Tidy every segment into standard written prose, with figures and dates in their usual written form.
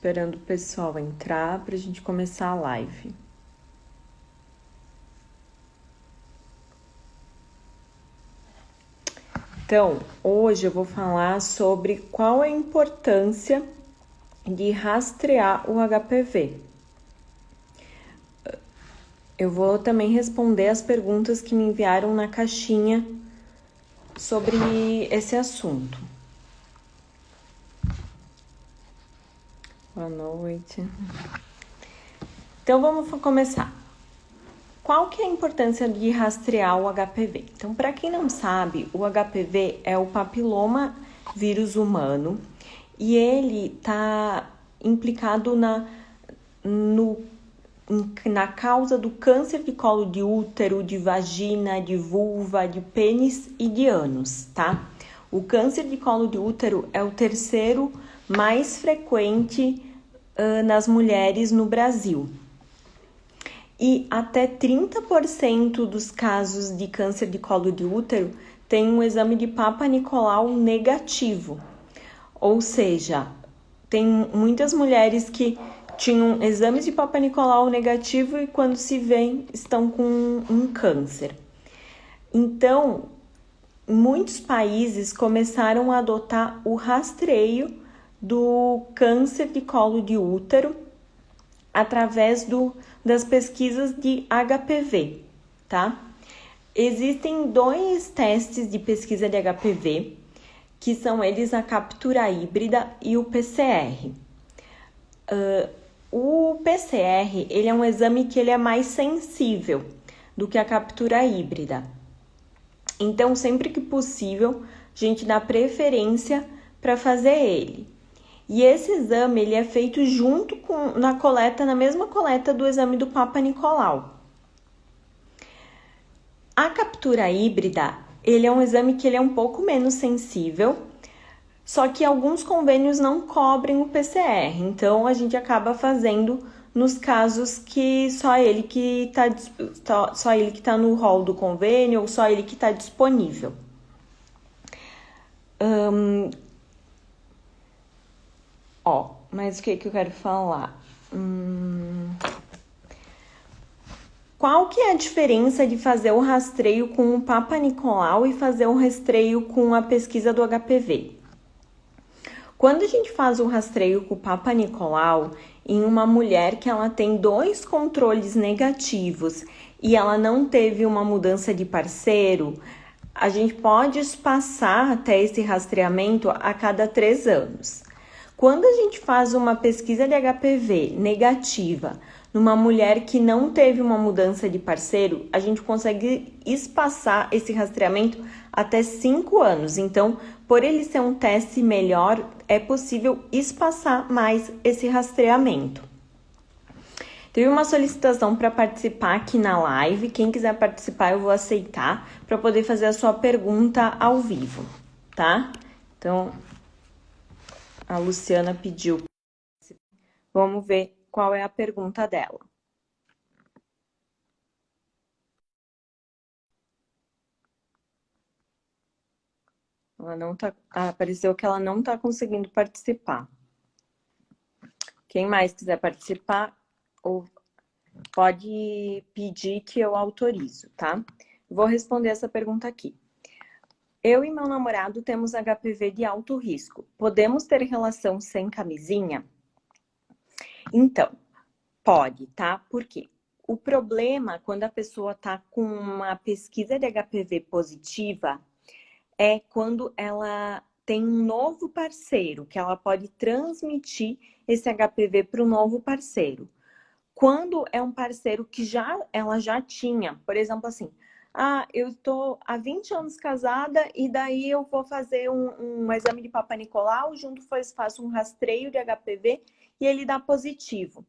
Esperando o pessoal entrar para a gente começar a live. Então, hoje eu vou falar sobre qual é a importância de rastrear o HPV. Eu vou também responder as perguntas que me enviaram na caixinha sobre esse assunto. Boa noite. Então, vamos começar. Qual que é a importância de rastrear o HPV? Então, para quem não sabe, o HPV é o papiloma vírus humano e ele está implicado na causa do câncer de colo de útero, de vagina, de vulva, de pênis e de ânus, tá? O câncer de colo de útero é o terceiro mais frequente nas mulheres no Brasil. E até 30% dos casos de câncer de colo de útero tem um exame de Papa Nicolau negativo. Ou seja, tem muitas mulheres que tinham exames de Papa Nicolau negativo e quando se veem estão com um câncer. Então, muitos países começaram a adotar o rastreio do câncer de colo de útero através das pesquisas de HPV, tá? Existem 2 testes de pesquisa de HPV, que são eles a captura híbrida e o PCR. O PCR, ele é um exame que ele é mais sensível do que a captura híbrida. Então, sempre que possível, a gente dá preferência para fazer ele. E esse exame ele é feito junto na mesma coleta do exame do Papa Nicolau. A captura híbrida, ele é um exame que ele é um pouco menos sensível, só que alguns convênios não cobrem o PCR, então a gente acaba fazendo nos casos que só ele que está no rol do convênio ou só ele que está disponível. Mas o que eu quero falar? Qual que é a diferença de fazer o rastreio com o Papa Nicolau e fazer o rastreio com a pesquisa do HPV? Quando a gente faz o rastreio com o Papa Nicolau em uma mulher que ela tem 2 controles negativos e ela não teve uma mudança de parceiro, a gente pode espaçar até esse rastreamento a cada 3 anos. Quando a gente faz uma pesquisa de HPV negativa numa mulher que não teve uma mudança de parceiro, a gente consegue espaçar esse rastreamento até 5 anos. Então, por ele ser um teste melhor, é possível espaçar mais esse rastreamento. Teve uma solicitação para participar aqui na live. Quem quiser participar, eu vou aceitar para poder fazer a sua pergunta ao vivo, tá? Então, a Luciana pediu. Vamos ver qual é a pergunta dela. Ela não tá, apareceu que ela não está conseguindo participar. Quem mais quiser participar, ou pode pedir que eu autorizo, tá? Vou responder essa pergunta aqui. Eu e meu namorado temos HPV de alto risco. Podemos ter relação sem camisinha? Então, pode, tá? Por quê? O problema, quando a pessoa tá com uma pesquisa de HPV positiva, é quando ela tem um novo parceiro, que ela pode transmitir esse HPV para o novo parceiro. Quando é um parceiro que ela já tinha, por exemplo, assim, eu estou há 20 anos casada e daí eu vou fazer um exame de Papa Nicolau, junto faço um rastreio de HPV e ele dá positivo.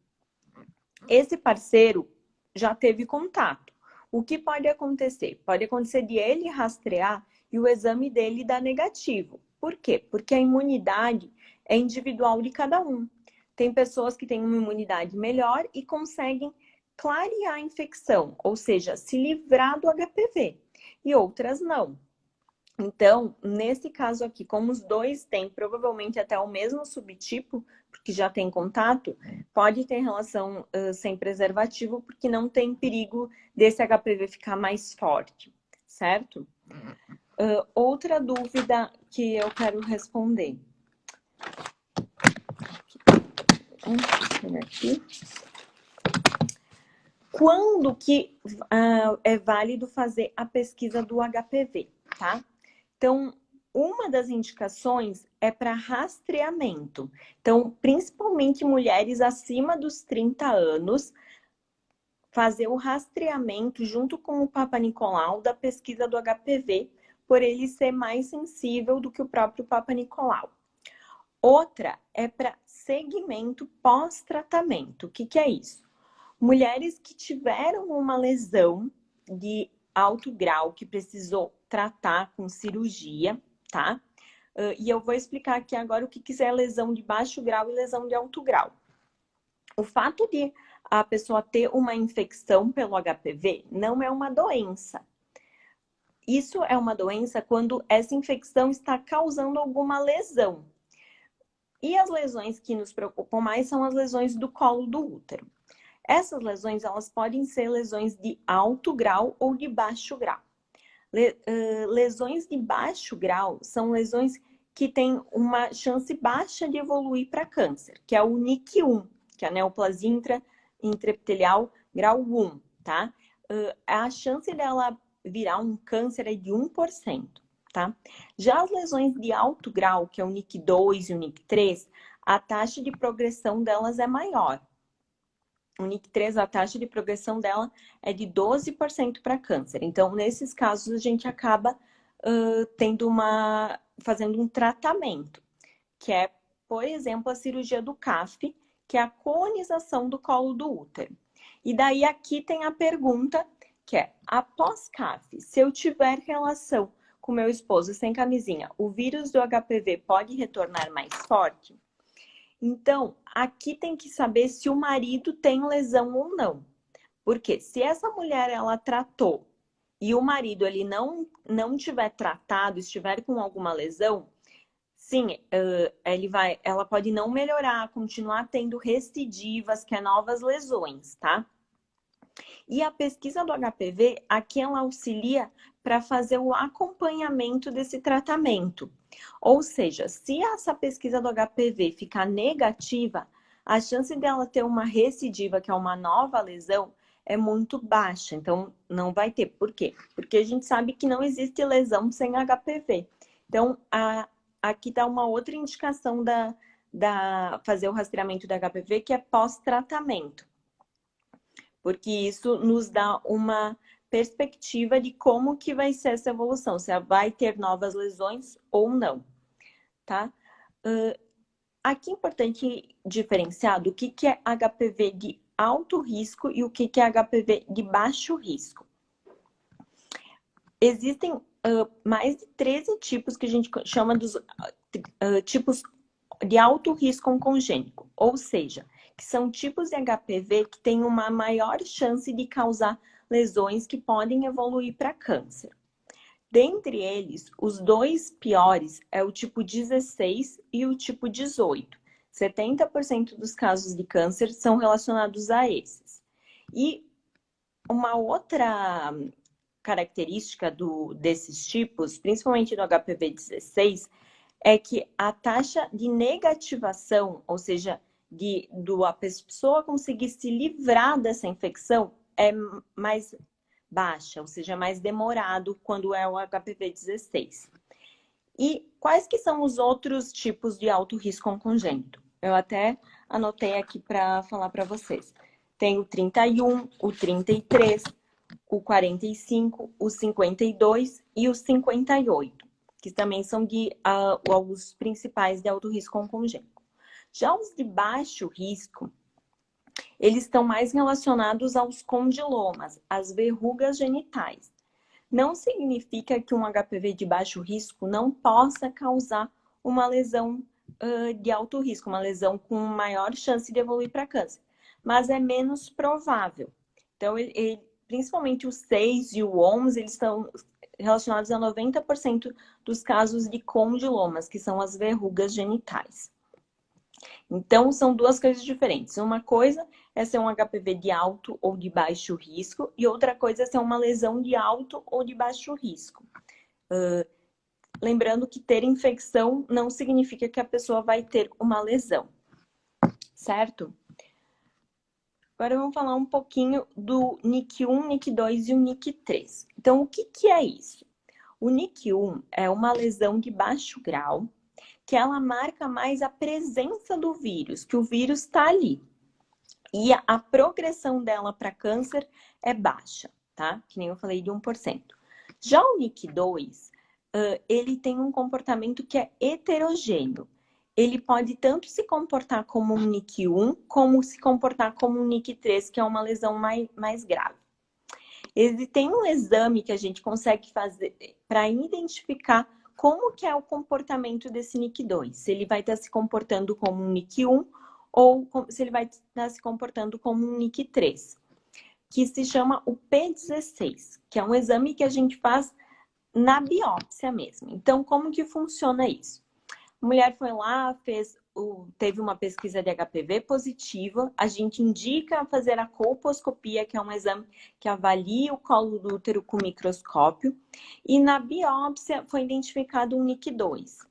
Esse parceiro já teve contato. O que pode acontecer? Pode acontecer de ele rastrear e o exame dele dar negativo. Por quê? Porque a imunidade é individual de cada um. Tem pessoas que têm uma imunidade melhor e conseguem clarear a infecção, ou seja, se livrar do HPV, e outras não. Então, nesse caso aqui, como os dois têm provavelmente até o mesmo subtipo, porque já tem contato, pode ter relação sem preservativo, porque não tem perigo desse HPV ficar mais forte, certo? Outra dúvida que eu quero responder. Aqui. Quando que é válido fazer a pesquisa do HPV, tá? Então, uma das indicações é para rastreamento. Então, principalmente mulheres acima dos 30 anos, fazer o rastreamento junto com o Papa Nicolau da pesquisa do HPV, por ele ser mais sensível do que o próprio Papa Nicolau. Outra é para segmento pós-tratamento. O que é isso? Mulheres que tiveram uma lesão de alto grau, que precisou tratar com cirurgia, tá? E eu vou explicar aqui agora o que é lesão de baixo grau e lesão de alto grau. O fato de a pessoa ter uma infecção pelo HPV não é uma doença. Isso é uma doença quando essa infecção está causando alguma lesão. E as lesões que nos preocupam mais são as lesões do colo do útero. Essas lesões, elas podem ser lesões de alto grau ou de baixo grau. Lesões de baixo grau são lesões que têm uma chance baixa de evoluir para câncer, que é o NIC1, que é a neoplasia intraepitelial grau 1, tá? A chance dela virar um câncer é de 1%, tá? Já as lesões de alto grau, que é o NIC2 e o NIC3, a taxa de progressão delas é maior. O NIC3, a taxa de progressão dela é de 12% para câncer. Então, nesses casos, a gente acaba fazendo um tratamento, que é, por exemplo, a cirurgia do CAF, que é a colonização do colo do útero. E daí aqui tem a pergunta, que é, após CAF, se eu tiver relação com meu esposo sem camisinha, o vírus do HPV pode retornar mais forte? Então, aqui tem que saber se o marido tem lesão ou não. Porque se essa mulher, ela tratou e o marido, ele não tiver tratado, estiver com alguma lesão, sim, ela pode não melhorar, continuar tendo recidivas, que é novas lesões, tá? E a pesquisa do HPV, aqui ela auxilia para fazer o acompanhamento desse tratamento. Ou seja, se essa pesquisa do HPV ficar negativa, a chance dela ter uma recidiva, que é uma nova lesão, é muito baixa. Então, não vai ter. Por quê? Porque a gente sabe que não existe lesão sem HPV. Então, aqui está uma outra indicação fazer o rastreamento da HPV, que é pós-tratamento. Porque isso nos dá uma perspectiva de como que vai ser essa evolução, se ela vai ter novas lesões ou não, tá? Aqui é importante diferenciar do que é HPV de alto risco e o que é HPV de baixo risco. Existem mais de 13 tipos que a gente chama dos tipos de alto risco oncogênico, ou seja, que são tipos de HPV que têm uma maior chance de causar lesões que podem evoluir para câncer. Dentre eles, os dois piores é o tipo 16 e o tipo 18. 70% dos casos de câncer são relacionados a esses. E uma outra característica desses tipos, principalmente do HPV 16, é que a taxa de negativação, ou seja, a pessoa conseguir se livrar dessa infecção, é mais baixa, ou seja, mais demorado quando é o HPV 16. E quais que são os outros tipos de alto risco oncogênito? Eu até anotei aqui para falar para vocês. Tem o 31, o 33, o 45, o 52 e o 58, que também são os principais de alto risco oncogênico. Já os de baixo risco, eles estão mais relacionados aos condilomas, às verrugas genitais. Não significa que um HPV de baixo risco não possa causar uma lesão de alto risco, uma lesão com maior chance de evoluir para câncer, mas é menos provável. Então, principalmente o 6 e o 11, eles estão relacionados a 90% dos casos de condilomas, que são as verrugas genitais. Então, são duas coisas diferentes. Uma coisa é ser um HPV de alto ou de baixo risco, e outra coisa é ser uma lesão de alto ou de baixo risco. Lembrando que ter infecção não significa que a pessoa vai ter uma lesão, certo? Agora vamos falar um pouquinho do NIC1, NIC2 e o NIC3. Então, o que é isso? O NIC1 é uma lesão de baixo grau, que ela marca mais a presença do vírus, que o vírus está ali. E a progressão dela para câncer é baixa, tá? Que nem eu falei de 1%. Já o NIC2, ele tem um comportamento que é heterogêneo. Ele pode tanto se comportar como um NIC1, como se comportar como um NIC3, que é uma lesão mais grave. Ele tem um exame que a gente consegue fazer para identificar como que é o comportamento desse NIC2. Se ele vai estar se comportando como um NIC1 ou se ele vai estar se comportando como um NIC3, que se chama o P16, que é um exame que a gente faz na biópsia mesmo. Então, como que funciona isso? A mulher foi lá, teve uma pesquisa de HPV positiva, a gente indica fazer a colposcopia, que é um exame que avalia o colo do útero com microscópio, e na biópsia foi identificado um NIC2.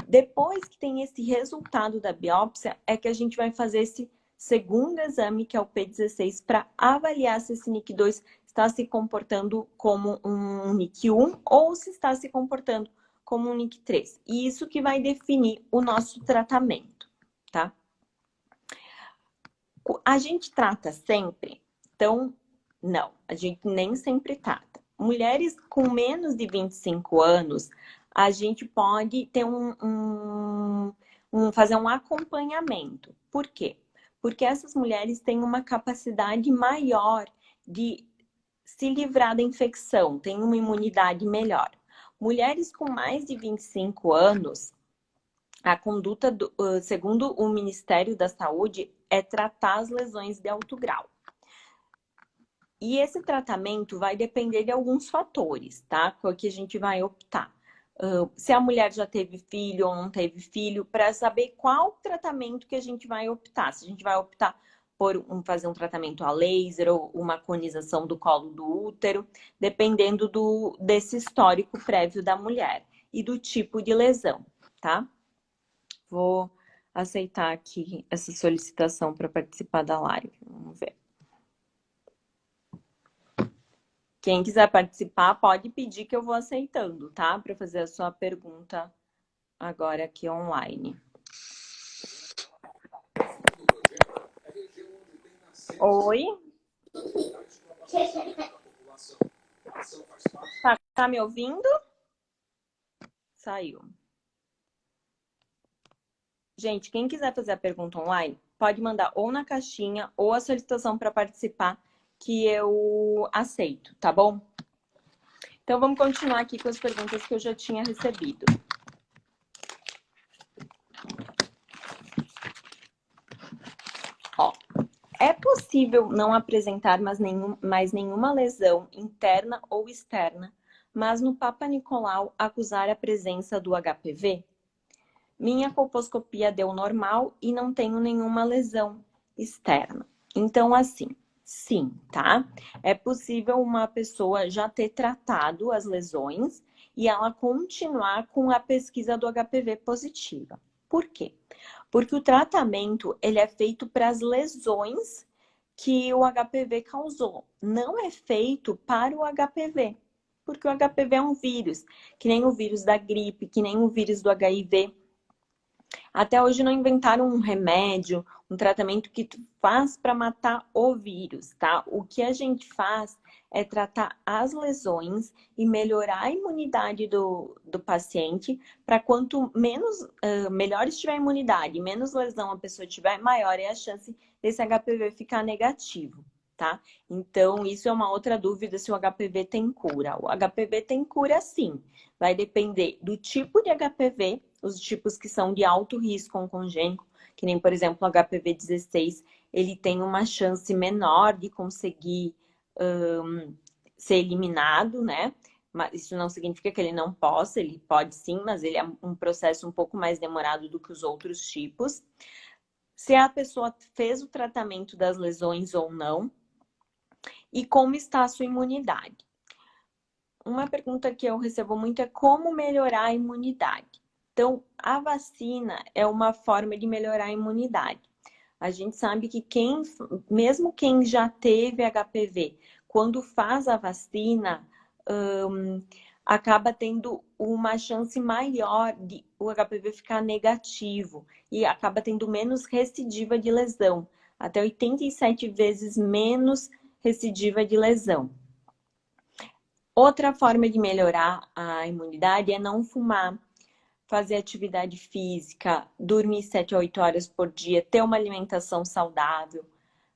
Depois que tem esse resultado da biópsia, é que a gente vai fazer esse segundo exame, que é o P16, para avaliar se esse NIC2 está se comportando como um NIC1 ou se está se comportando como um NIC3. E isso que vai definir o nosso tratamento, tá? A gente trata sempre? Então, não, a gente nem sempre trata. Mulheres com menos de 25 anos, a gente pode ter fazer um acompanhamento. Por quê? Porque essas mulheres têm uma capacidade maior de se livrar da infecção, têm uma imunidade melhor. Mulheres com mais de 25 anos, a conduta, segundo o Ministério da Saúde, é tratar as lesões de alto grau. E esse tratamento vai depender de alguns fatores, tá? Qual que a gente vai optar. Se a mulher já teve filho ou não teve filho, para saber qual tratamento que a gente vai optar. Se a gente vai optar por fazer um tratamento a laser ou uma conização do colo do útero, dependendo desse histórico prévio da mulher e do tipo de lesão, tá? Vou aceitar aqui essa solicitação para participar da live. Vamos ver. Quem quiser participar, pode pedir que eu vou aceitando, tá? Para fazer a sua pergunta agora aqui online. Oi? Tá me ouvindo? Saiu. Gente, quem quiser fazer a pergunta online, pode mandar ou na caixinha ou a solicitação para participar, que eu aceito, tá bom? Então, vamos continuar aqui com as perguntas que eu já tinha recebido. Ó, é possível não apresentar mais nenhuma lesão interna ou externa, mas no Papa Nicolau acusar a presença do HPV? Minha colposcopia deu normal e não tenho nenhuma lesão externa. Então, assim, sim, tá? É possível uma pessoa já ter tratado as lesões e ela continuar com a pesquisa do HPV positiva. Por quê? Porque o tratamento, ele é feito para as lesões que o HPV causou. Não é feito para o HPV. Porque o HPV é um vírus, que nem o vírus da gripe, que nem o vírus do HIV. Até hoje não inventaram um remédio, um tratamento que tu faz para matar o vírus, tá? O que a gente faz é tratar as lesões e melhorar a imunidade do paciente, para quanto menos, melhor estiver a imunidade, menos lesão a pessoa tiver, maior é a chance desse HPV ficar negativo, tá? Então, isso é uma outra dúvida se o HPV tem cura. O HPV tem cura sim, vai depender do tipo de HPV, os tipos que são de alto risco oncogênico, que nem, por exemplo, o HPV-16, ele tem uma chance menor de conseguir ser eliminado, né? Mas isso não significa que ele não possa, ele pode sim, mas ele é um processo um pouco mais demorado do que os outros tipos. Se a pessoa fez o tratamento das lesões ou não, e como está a sua imunidade. Uma pergunta que eu recebo muito é como melhorar a imunidade. Então, a vacina é uma forma de melhorar a imunidade. A gente sabe que mesmo quem já teve HPV, quando faz a vacina, acaba tendo uma chance maior de o HPV ficar negativo e acaba tendo menos recidiva de lesão, até 87 vezes menos recidiva de lesão. Outra forma de melhorar a imunidade é não fumar, fazer atividade física, dormir 7 a 8 horas por dia, ter uma alimentação saudável.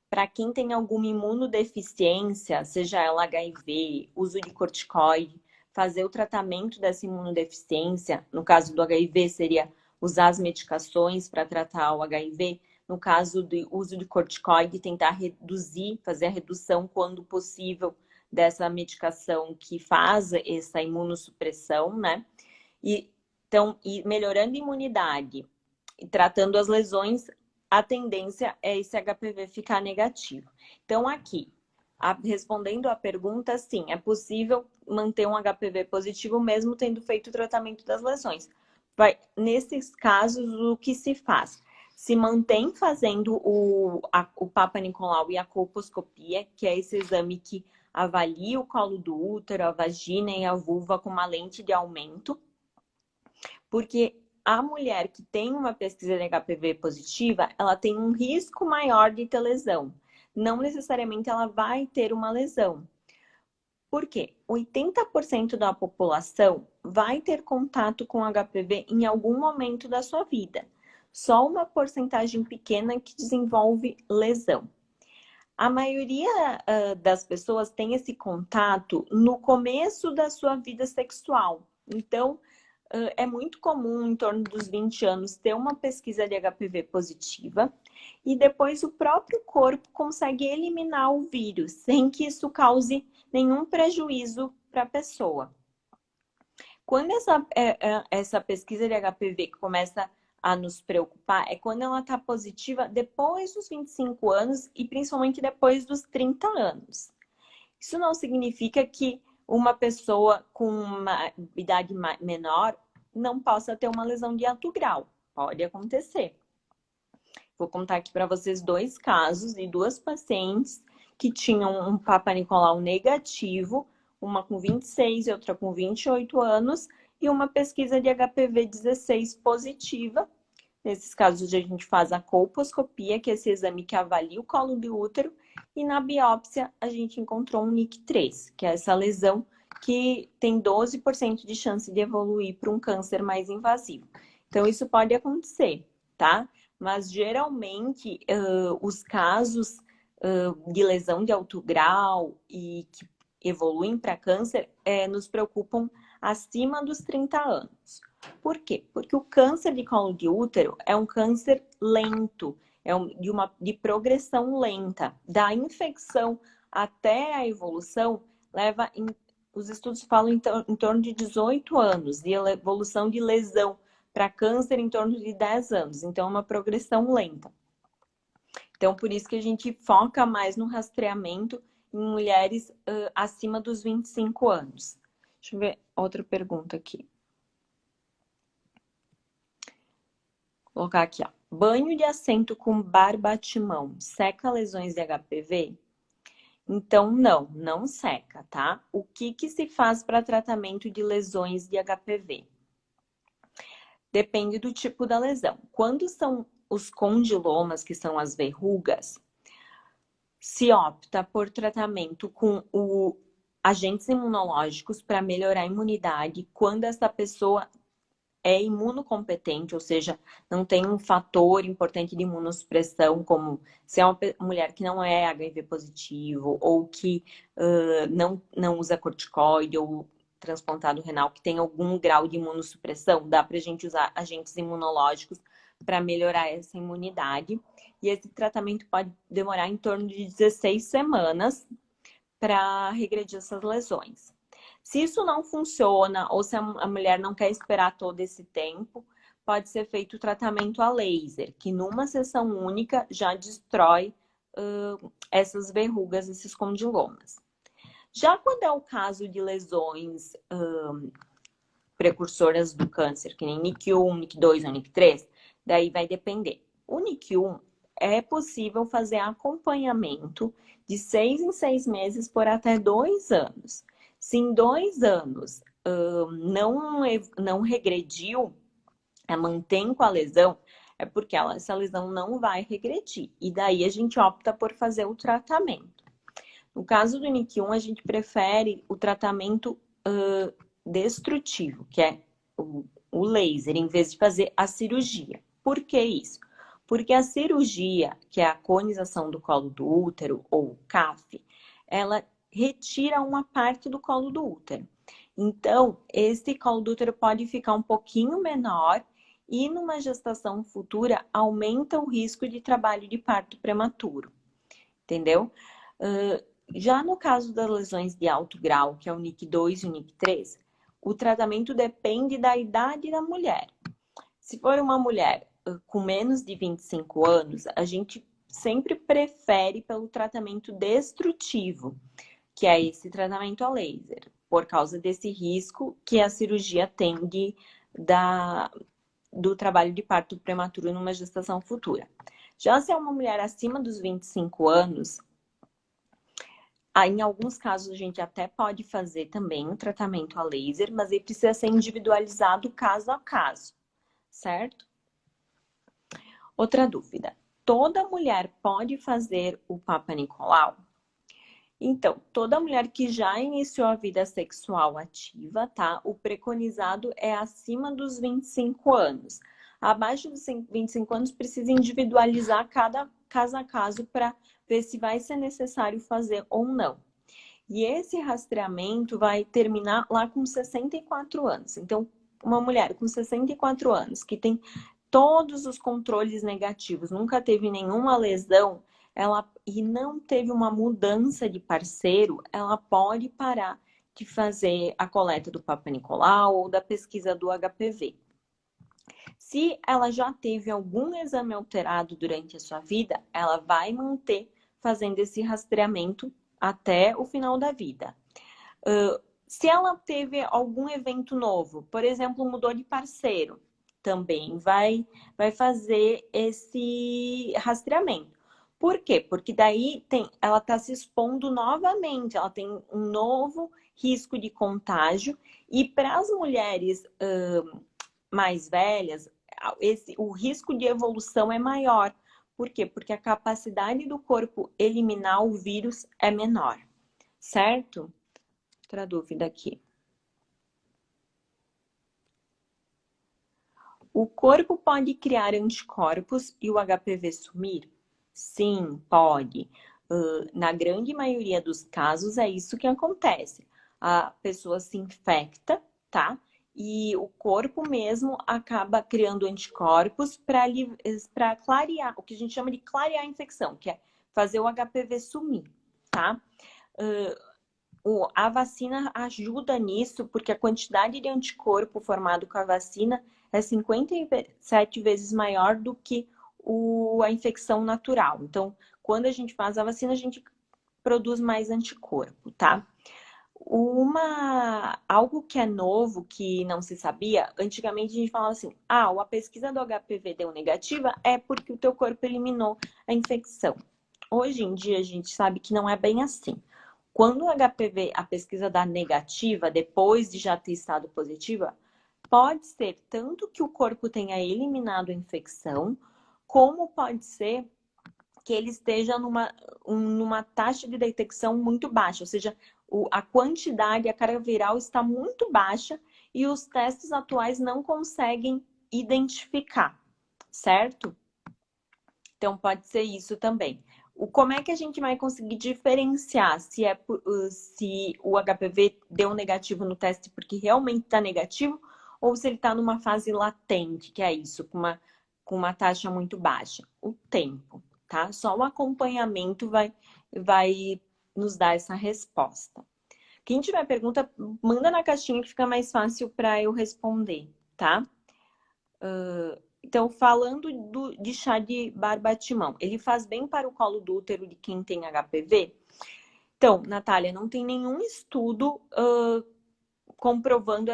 Para quem tem alguma imunodeficiência, seja ela HIV, uso de corticoide, fazer o tratamento dessa imunodeficiência, no caso do HIV seria usar as medicações para tratar o HIV, no caso do uso de corticoide, tentar reduzir, fazer a redução quando possível dessa medicação que faz essa imunossupressão, né? Então, melhorando a imunidade e tratando as lesões, a tendência é esse HPV ficar negativo. Então, aqui, respondendo à pergunta, sim, é possível manter um HPV positivo mesmo tendo feito o tratamento das lesões. Nesses casos, o que se faz? Se mantém fazendo o Papa Nicolau e a colposcopia, que é esse exame que avalia o colo do útero, a vagina e a vulva com uma lente de aumento, porque a mulher que tem uma pesquisa de HPV positiva, ela tem um risco maior de ter lesão. Não necessariamente ela vai ter uma lesão. Por quê? 80% da população vai ter contato com HPV em algum momento da sua vida. Só uma porcentagem pequena que desenvolve lesão. A maioria das pessoas tem esse contato no começo da sua vida sexual. Então, é muito comum, em torno dos 20 anos, ter uma pesquisa de HPV positiva e depois o próprio corpo consegue eliminar o vírus sem que isso cause nenhum prejuízo para a pessoa. Quando essa pesquisa de HPV começa a nos preocupar é quando ela está positiva depois dos 25 anos e principalmente depois dos 30 anos. Isso não significa que uma pessoa com uma idade menor não possa ter uma lesão de alto grau. Pode acontecer. Vou contar aqui para vocês 2 casos de 2 pacientes que tinham um Papa Nicolau negativo, uma com 26 e outra com 28 anos, e uma pesquisa de HPV 16 positiva. Nesses casos, a gente faz a colposcopia, que é esse exame que avalia o colo do útero, e na biópsia a gente encontrou um NIC3, que é essa lesão que tem 12% de chance de evoluir para um câncer mais invasivo. Então, isso pode acontecer, tá? Mas, geralmente, os casos de lesão de alto grau e que evoluem para câncer nos preocupam acima dos 30 anos. Por quê? Porque o câncer de colo de útero é um câncer lento, de progressão lenta. Da infecção até a evolução, os estudos falam em torno de 18 anos, de evolução de lesão para câncer em torno de 10 anos. Então, é uma progressão lenta. Então, por isso que a gente foca mais no rastreamento em mulheres acima dos 25 anos. Deixa eu ver outra pergunta aqui. Vou colocar aqui, ó. Banho de assento com barbatimão seca lesões de HPV? Então, não seca, tá? O que se faz para tratamento de lesões de HPV? Depende do tipo da lesão. Quando são os condilomas, que são as verrugas, se opta por tratamento com agentes imunológicos para melhorar a imunidade quando essa pessoa é imunocompetente, ou seja, não tem um fator importante de imunossupressão, como se é uma mulher que não é HIV positivo, ou que não usa corticoide, ou transplantado renal, que tem algum grau de imunossupressão, dá para a gente usar agentes imunológicos para melhorar essa imunidade. E esse tratamento pode demorar em torno de 16 semanas para regredir essas lesões. Se isso não funciona, ou se a mulher não quer esperar todo esse tempo, pode ser feito o tratamento a laser, que numa sessão única já destrói essas verrugas, esses condilomas. Já quando é o caso de lesões precursoras do câncer, que nem NIC1, NIC2 ou NIC3, daí vai depender. O NIC1 é possível fazer acompanhamento de 6 em 6 meses por até 2 anos. Se em 2 anos não regrediu, mantém com a lesão, é porque essa lesão não vai regredir. E daí a gente opta por fazer o tratamento. No caso do NIC1, a gente prefere o tratamento destrutivo, que é o laser, em vez de fazer a cirurgia. Por que isso? Porque a cirurgia, que é a conização do colo do útero, ou CAF, ela retira uma parte do colo do útero. Então, esse colo do útero pode ficar um pouquinho menor e numa gestação futura aumenta o risco de trabalho de parto prematuro. Entendeu? Já no caso das lesões de alto grau, que é o NIC2 e o NIC3, o tratamento depende da idade da mulher. Se for uma mulher com menos de 25 anos, a gente sempre prefere pelo tratamento destrutivo, que é esse tratamento a laser, por causa desse risco que a cirurgia tem do trabalho de parto prematuro numa gestação futura. Já se é uma mulher acima dos 25 anos, em alguns casos a gente até pode fazer também um tratamento a laser, mas ele precisa ser individualizado caso a caso, certo? Outra dúvida. Toda mulher pode fazer o Papa Nicolau? Então, toda mulher que já iniciou a vida sexual ativa, tá? O preconizado é acima dos 25 anos. Abaixo dos 25 anos, precisa individualizar cada caso a caso para ver se vai ser necessário fazer ou não. E esse rastreamento vai terminar lá com 64 anos. Então, uma mulher com 64 anos que tem todos os controles negativos, nunca teve nenhuma lesão, e não teve uma mudança de parceiro, ela pode parar de fazer a coleta do Papa Nicolau ou da pesquisa do HPV. Se ela já teve algum exame alterado durante a sua vida, ela vai manter fazendo esse rastreamento até o final da vida. Se ela teve algum evento novo, por exemplo, mudou de parceiro, também vai fazer esse rastreamento. Por quê? Porque daí ela está se expondo novamente, ela tem um novo risco de contágio. E para as mulheres mais velhas, o risco de evolução é maior. Por quê? Porque a capacidade do corpo eliminar o vírus é menor, certo? Outra dúvida aqui. O corpo pode criar anticorpos e o HPV sumir? Sim, pode. Na grande maioria dos casos é isso que acontece. A pessoa se infecta, tá? E o corpo mesmo acaba criando anticorpos para clarear, o que a gente chama de clarear a infecção, que é fazer o HPV sumir, tá? A vacina ajuda nisso, porque a quantidade de anticorpo formado com a vacina é 57 vezes maior do que a infecção natural. Então, quando a gente faz a vacina, a gente produz mais anticorpo, tá? Algo que é novo, que não se sabia, antigamente a gente falava assim, a pesquisa do HPV deu negativa é porque o teu corpo eliminou a infecção. Hoje em dia a gente sabe que não é bem assim. Quando o HPV, a pesquisa dá negativa, depois de já ter estado positiva, pode ser tanto que o corpo tenha eliminado a infecção, como pode ser que ele esteja numa taxa de detecção muito baixa, ou seja, a quantidade, a carga viral está muito baixa e os testes atuais não conseguem identificar, certo? Então, pode ser isso também. Como é que a gente vai conseguir diferenciar se o HPV deu negativo no teste porque realmente está negativo ou se ele está numa fase latente, que é isso, com uma taxa muito baixa? O tempo, tá? Só o acompanhamento vai nos dar essa resposta. Quem tiver pergunta, manda na caixinha que fica mais fácil para eu responder, tá? Então, falando de chá de barbatimão, ele faz bem para o colo do útero de quem tem HPV? Então, Natália, não tem nenhum estudo comprovando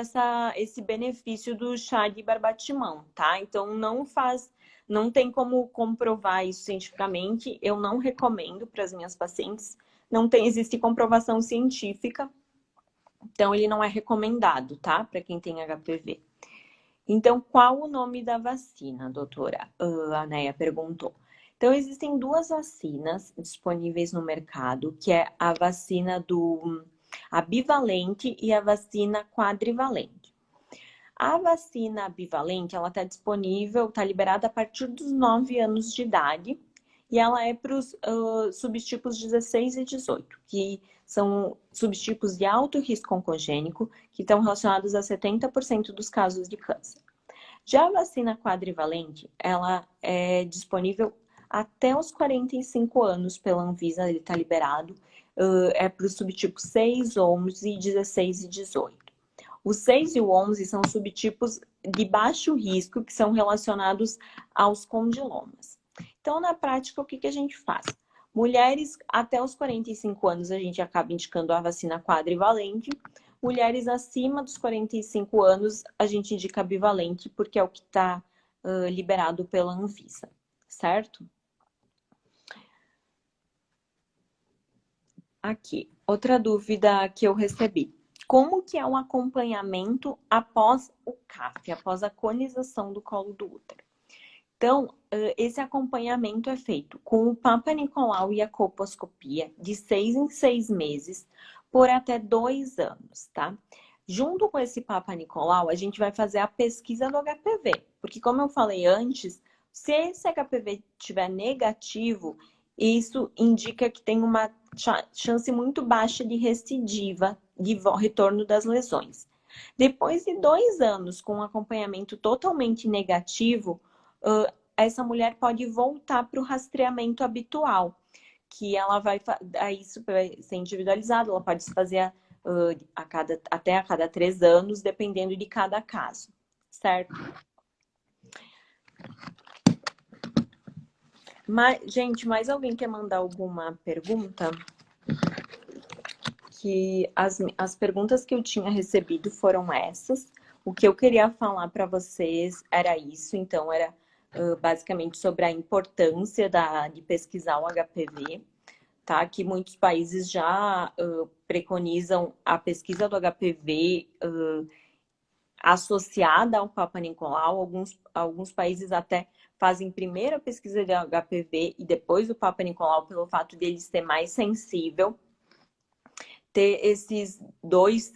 esse benefício do chá de barbatimão, tá? Então, não tem como comprovar isso cientificamente. Eu não recomendo para as minhas pacientes. Existe comprovação científica. Então, ele não é recomendado, tá? Para quem tem HPV. Então, qual o nome da vacina, doutora? A Neia perguntou. Então, existem duas vacinas disponíveis no mercado, que é a vacina a bivalente e a vacina quadrivalente. A vacina bivalente, ela está disponível, está liberada a partir dos 9 anos de idade, e ela é para os subtipos 16 e 18, que são subtipos de alto risco oncogênico, que estão relacionados a 70% dos casos de câncer. Já a vacina quadrivalente, ela é disponível até os 45 anos pela Anvisa, ele está liberado, é para os subtipos 6, 11, 16 e 18. Os 6 e o 11 são subtipos de baixo risco, que são relacionados aos condilomas. Então, na prática, o que a gente faz? Mulheres até os 45 anos, a gente acaba indicando a vacina quadrivalente. Mulheres acima dos 45 anos, a gente indica a bivalente, porque é o que está liberado pela Anvisa, certo? Aqui, outra dúvida que eu recebi. Como que é o acompanhamento após o CAF, após a conização do colo do útero? Então, esse acompanhamento é feito com o Papa Nicolau e a colposcopia de 6 em 6 meses por até 2 anos, tá? Junto com esse Papa Nicolau, a gente vai fazer a pesquisa do HPV, porque como eu falei antes, se esse HPV estiver negativo, isso indica que tem uma chance muito baixa de recidiva, de retorno das lesões. Depois de 2 anos com um acompanhamento totalmente negativo, essa mulher pode voltar para o rastreamento habitual, que ela vai, isso vai ser individualizado, ela pode se fazer até a cada 3 anos, dependendo de cada caso, certo? Gente, mais alguém quer mandar alguma pergunta? Que as perguntas que eu tinha recebido foram essas. O que eu queria falar para vocês era isso, então era basicamente sobre a importância de pesquisar o HPV, tá? Que muitos países já preconizam a pesquisa do HPV associada ao Papa Nicolau. Alguns países até fazem primeiro a pesquisa de HPV e depois o Papa Nicolau, pelo fato deles ser mais sensível. Ter esses dois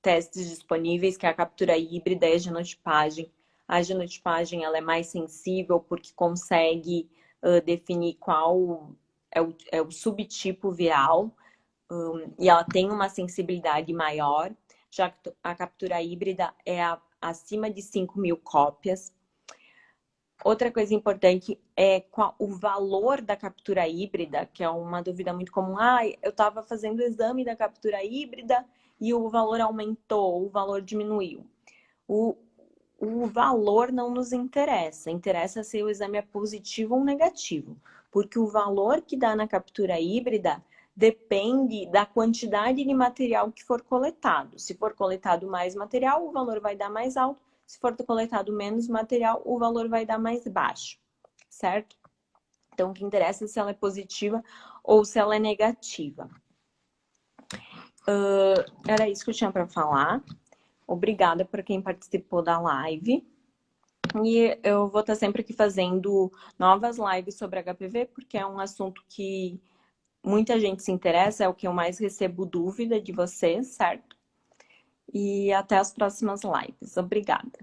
testes disponíveis, que é a captura híbrida e a genotipagem. A genotipagem ela é mais sensível porque consegue definir qual é o subtipo viral e ela tem uma sensibilidade maior. Já que a captura híbrida é acima de 5.000 cópias. Outra coisa importante é o valor da captura híbrida, que é uma dúvida muito comum. Eu estava fazendo o exame da captura híbrida e o valor aumentou, o valor diminuiu. O valor não nos interessa. Interessa se o exame é positivo ou negativo. Porque o valor que dá na captura híbrida depende da quantidade de material que for coletado. Se for coletado mais material, o valor vai dar mais alto. Se for coletado menos material, o valor vai dar mais baixo, certo? Então, o que interessa é se ela é positiva ou se ela é negativa. Era isso que eu tinha para falar. Obrigada por quem participou da live. E eu vou estar sempre aqui fazendo novas lives sobre HPV, porque é um assunto que muita gente se interessa, é o que eu mais recebo dúvida de vocês, certo? E até as próximas lives. Obrigada.